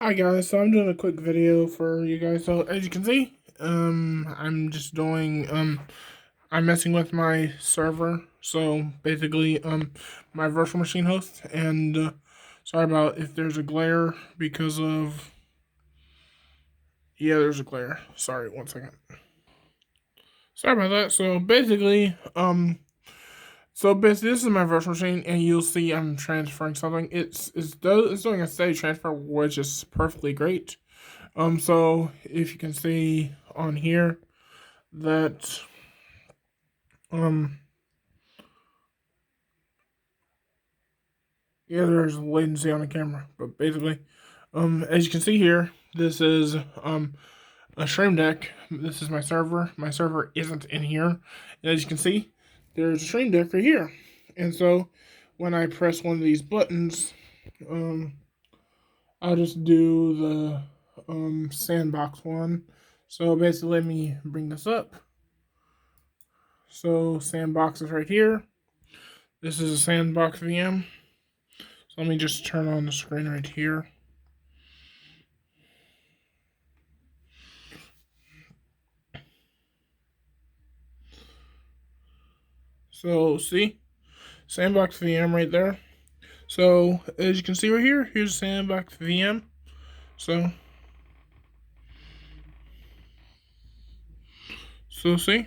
Hi guys, so I'm doing a quick video for you guys. So as you can see, I'm just doing I'm messing with my server. So basically, my virtual machine host, and sorry about if there's a glare because of there's a glare. Sorry, one second. Sorry about that. So basically this is my virtual machine, and you'll see I'm transferring something. It's doing a steady transfer, which is perfectly great. So if you can see on here that um there's latency on the camera, but basically as you can see here, this is a stream deck. This is my server. My server isn't in here, and as you can see, there's a stream deck right here. And so when I press one of these buttons, um I'll just do the sandbox one. So basically, let me bring this up. So sandbox is right here. This is a sandbox VM. So let me just turn on the screen right here. So see, sandbox VM right there. So as you can see right here, here's sandbox VM. So see,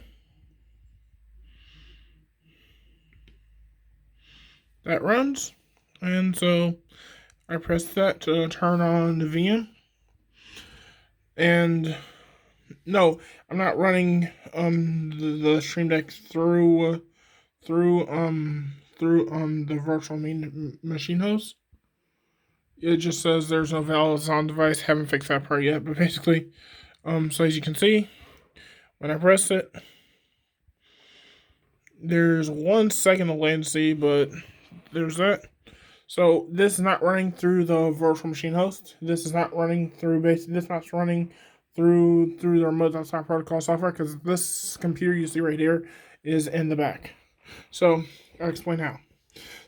that runs, and so I press that to turn on the VM. And no, I'm not running the Stream Deck through the virtual machine host. It just says there's no valves on device. Haven't fixed that part yet, but basically, so as you can see, when I press it, there's 1 second of latency, but there's that. So this is not running through the virtual machine host. This is not running through This not running through the remote desktop protocol software, because this computer you see right here is in the back. So I'll explain how.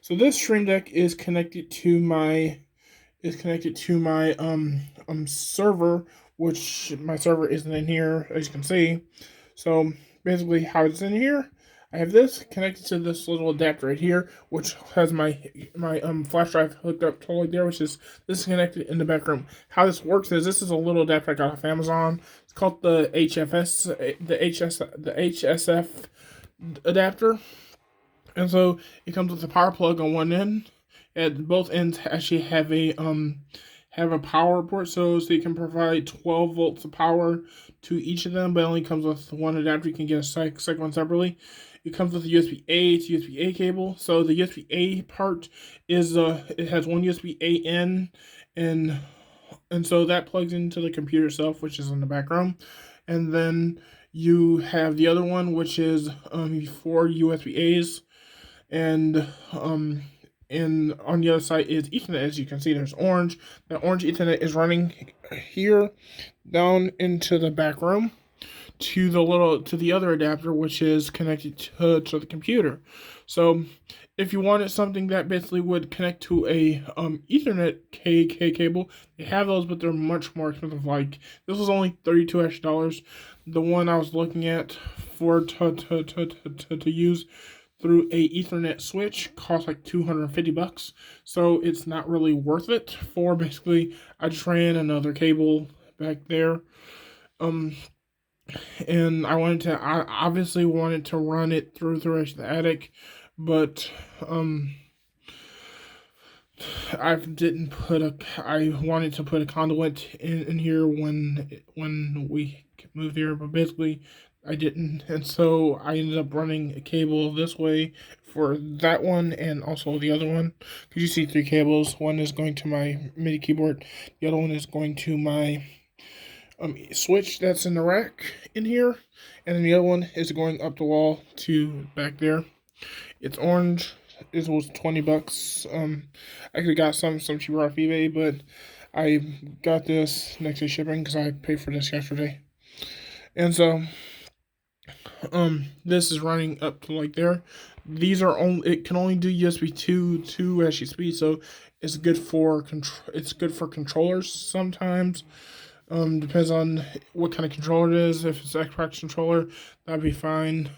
So this Stream Deck is connected to my server, which my server isn't in here, as you can see. So basically, how it's in here, I have this connected to this little adapter right here, which has my flash drive hooked up totally there, which is this is connected in the back room. How this works is this is a little adapter I got off Amazon. It's called the HSF adapter, and so it comes with a power plug on one end, and both ends actually have a power port, so you can provide 12 volts of power to each of them, but it only comes with one adapter. You can get a second one separately. It comes with a USB A to USB A cable. So the USB A part is it has one USB A in, and so that plugs into the computer itself, which is in the back room, and then you have the other one, which is 4 USB A's, and and on the other side is Ethernet. As you can see, there's orange. The orange Ethernet is running here down into the back room to the other adapter, which is connected to the computer. So if you wanted something that basically would connect to a Ethernet cable, they have those, but they're much more expensive. Like, this was only $32. The one I was looking at for to use through a Ethernet switch costs like $250. So it's not really worth it. For basically, I just ran another cable back there. And I obviously wanted to run it through the rest of the attic, but I wanted to put a conduit in here when we moved here, but basically I didn't, and so I ended up running a cable this way for that one and also the other one. Because you see 3 cables. One is going to my MIDI keyboard. The other one is going to my switch that's in the rack in here, and then the other one is going up the wall to back there. It's orange. This was $20. I could have got some cheaper off eBay, but I got this next day shipping because I paid for this yesterday. And so this is running up to like there. these are only, it can only do USB 2 actually speed, so it's good for controllers sometimes. Depends on what kind of controller it is. If it's Xbox controller, that'd be fine.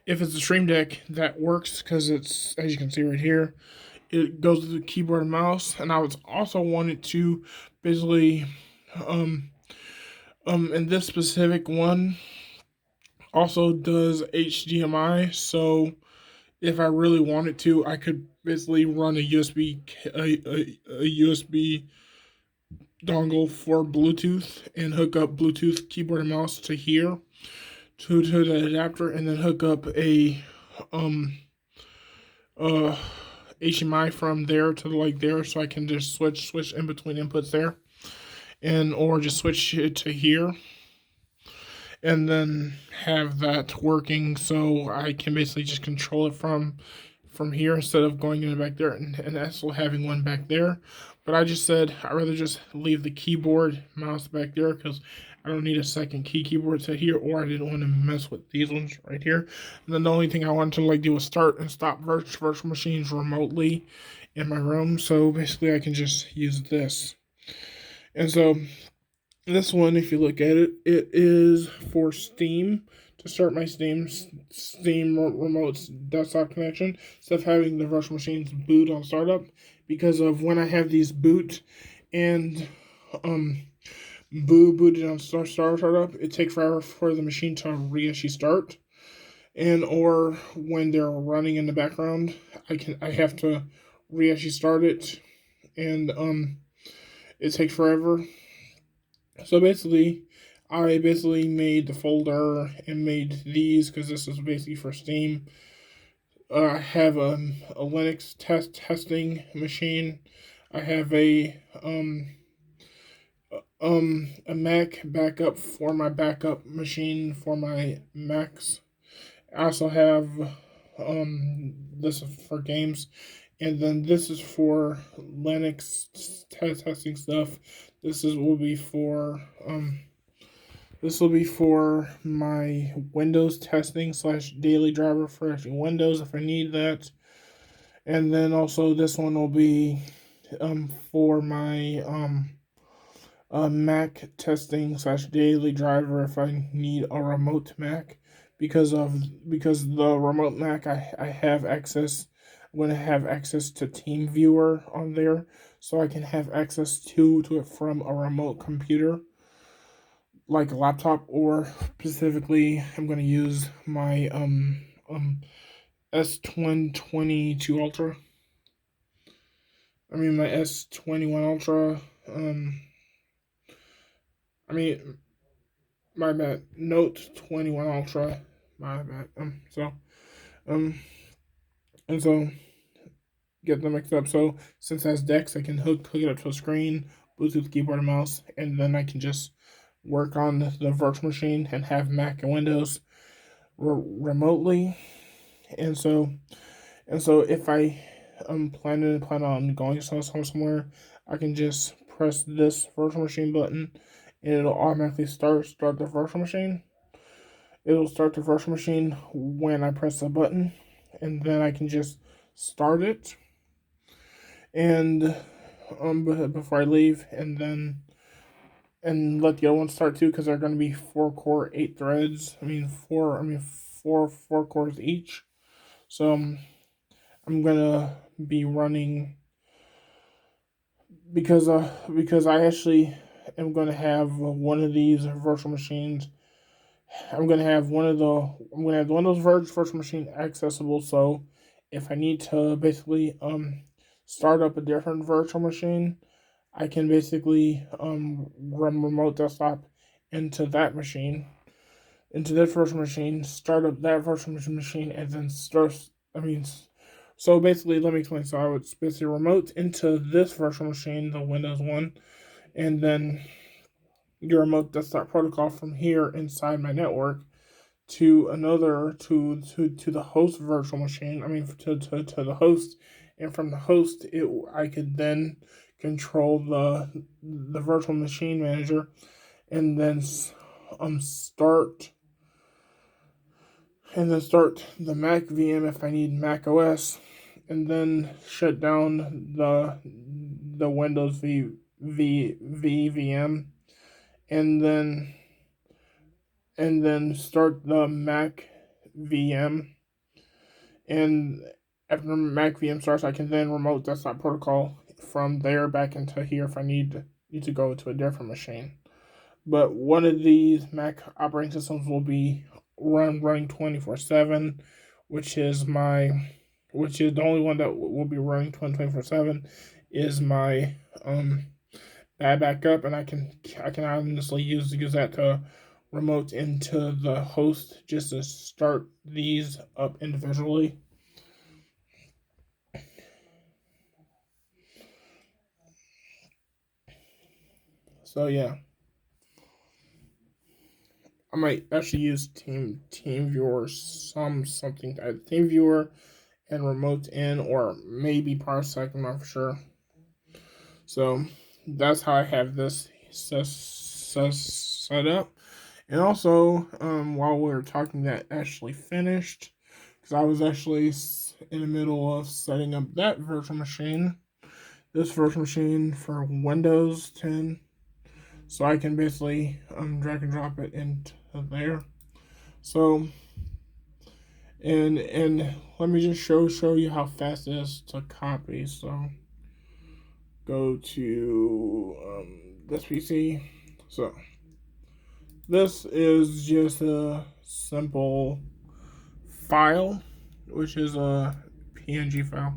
If it's a Stream Deck, that works because it's, as you can see right here, it goes with the keyboard and mouse. And I was also wanted to basically, and this specific one also does HDMI. So if I really wanted to, I could basically run a USB dongle for Bluetooth and hook up Bluetooth keyboard and mouse to here to the adapter, and then hook up a um uh HDMI from there to like there, so I can just switch in between inputs there, and or just switch it to here, and then have that working, so I can basically just control it from here instead of going in back there and also having one back there. But I just said I'd rather just leave the keyboard mouse back there because I don't need a second keyboard set here, or I didn't want to mess with these ones right here. And then the only thing I wanted to like do was start and stop virtual machines remotely in my room. So basically I can just use this. And so this one, if you look at it, it is for Steam, to start my Steam remote desktop connection, instead of having the virtual machines boot on startup, because of when I have these boot and booted on startup, it takes forever for the machine to actually start, and or when they're running in the background, I have to actually start it, and it takes forever. So basically, I basically made the folder and made these because this is basically for Steam. I have a Linux testing machine. I have a Mac backup for my backup machine for my Macs. I also have this is for games, and then this is for Linux testing stuff. Will be for my Windows testing / daily driver for actually Windows if I need that. And then also this one will be for my Mac testing / daily driver if I need a remote Mac, because the remote Mac I have access. I'm going to have access to TeamViewer on there, so I can have access to it from a remote computer, like a laptop, or specifically, I'm going to use my S22 Ultra. I mean my S21 Ultra. I mean my bad. Note 21 Ultra. My bad. Um and so get them mixed up. So since that's Dex, I can hook it up to a screen, Bluetooth keyboard and mouse, and then I can just work on the virtual machine and have Mac and Windows remotely. And so if I plan on going somewhere, I can just press this virtual machine button, and it'll automatically start the virtual machine. It'll start the virtual machine when I press the button, and then I can just start it, and before I leave, and then let the other ones start too, because they're going to be 4-core 8 threads. Four cores each. So I'm gonna be running, because I actually am gonna have one of these virtual machines. I'm gonna have one of those virtual machine accessible. So if I need to basically start up a different virtual machine, I can basically run remote desktop into that machine, into that virtual machine, start up that virtual machine, and then so basically, let me explain. So I would basically remote into this virtual machine, the Windows one, and then your remote desktop protocol from here inside my network to another to the host virtual machine. To the host, and from the host, I could then control the virtual machine manager, and then start and then start the Mac VM if I need Mac OS, and then shut down the Windows VM, and then start the Mac VM. And after Mac VM starts, I can then remote desktop protocol from there back into here if I need to go to a different machine. But one of these Mac operating systems will be running 24/7, which is the only one that will be running 24/7 is my bad backup, and I can honestly use that to remote into the host just to start these up individually. So yeah, I might actually use TeamViewer something TeamViewer and remote in, or maybe Parsec. I'm not for sure. So that's how I have this set up. And also, while we were talking, that actually finished because I was actually in the middle of setting up that virtual machine. This virtual machine for Windows 10, so I can basically drag and drop it into there. So, and let me just show you how fast it is to copy. So, go to this PC. So, this is just a simple file, which is a PNG file.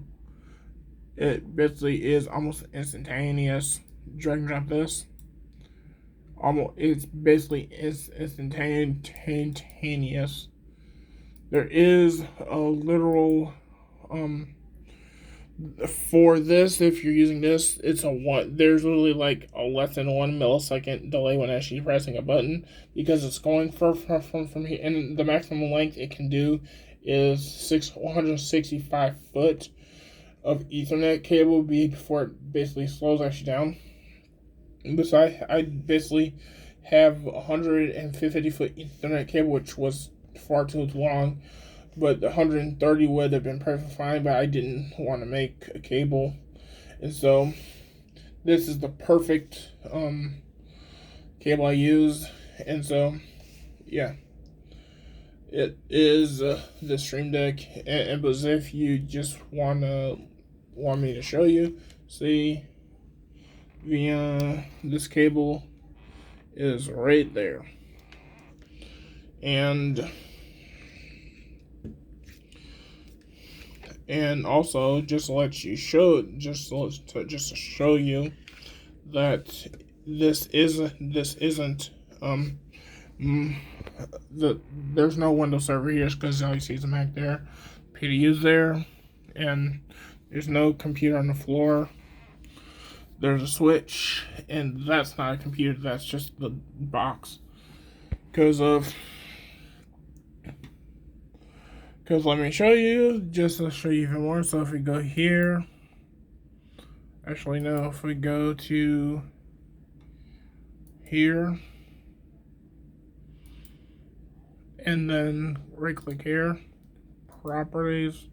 It basically is almost instantaneous. Drag and drop this. It's basically instantaneous. There is a literal for this, if you're using this, it's a one. There's literally like a less than 1 millisecond delay when actually pressing a button because it's going from here, and the maximum length it can do is 665 foot of Ethernet cable before it basically slows actually down. But I basically have 150 foot Ethernet cable, which was far too long, but the 130 would have been perfectly fine, but I didn't want to make a cable. And so this is the perfect cable I use. And so, yeah, it is the Stream Deck. And but if you just want me to show you, see, this cable is right there. And also just to let you show just to show you that this isn't there's no Windows server here because all you see is a Mac there, PDU's there, and there's no computer on the floor. There's a switch, and that's not a computer, that's just the box. Because let me show you, just to show you even more. So if we go here, actually no, if we go to here, and then right click here, properties,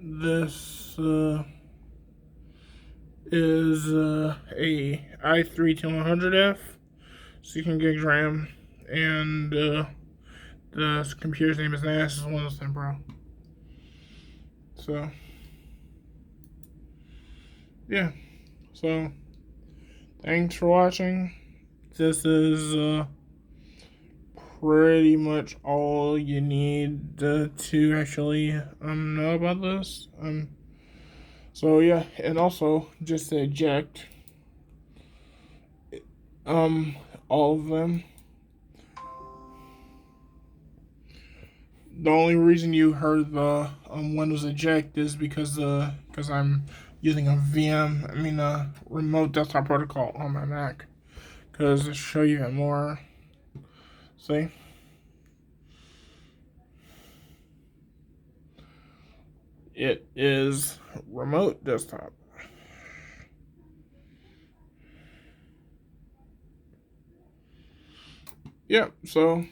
this is a i3-100F, 16 gigs RAM, and the computer's name is NAS, is Windows 10 Pro. So, yeah. So, thanks for watching. This is pretty much all you need to actually know about this. So yeah, and also just to eject all of them. The only reason you heard the Windows eject is because I'm using a remote desktop protocol on my Mac. Because to show you more, see, it is remote desktop. Yeah, so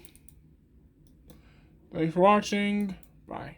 Thanks for watching. Bye.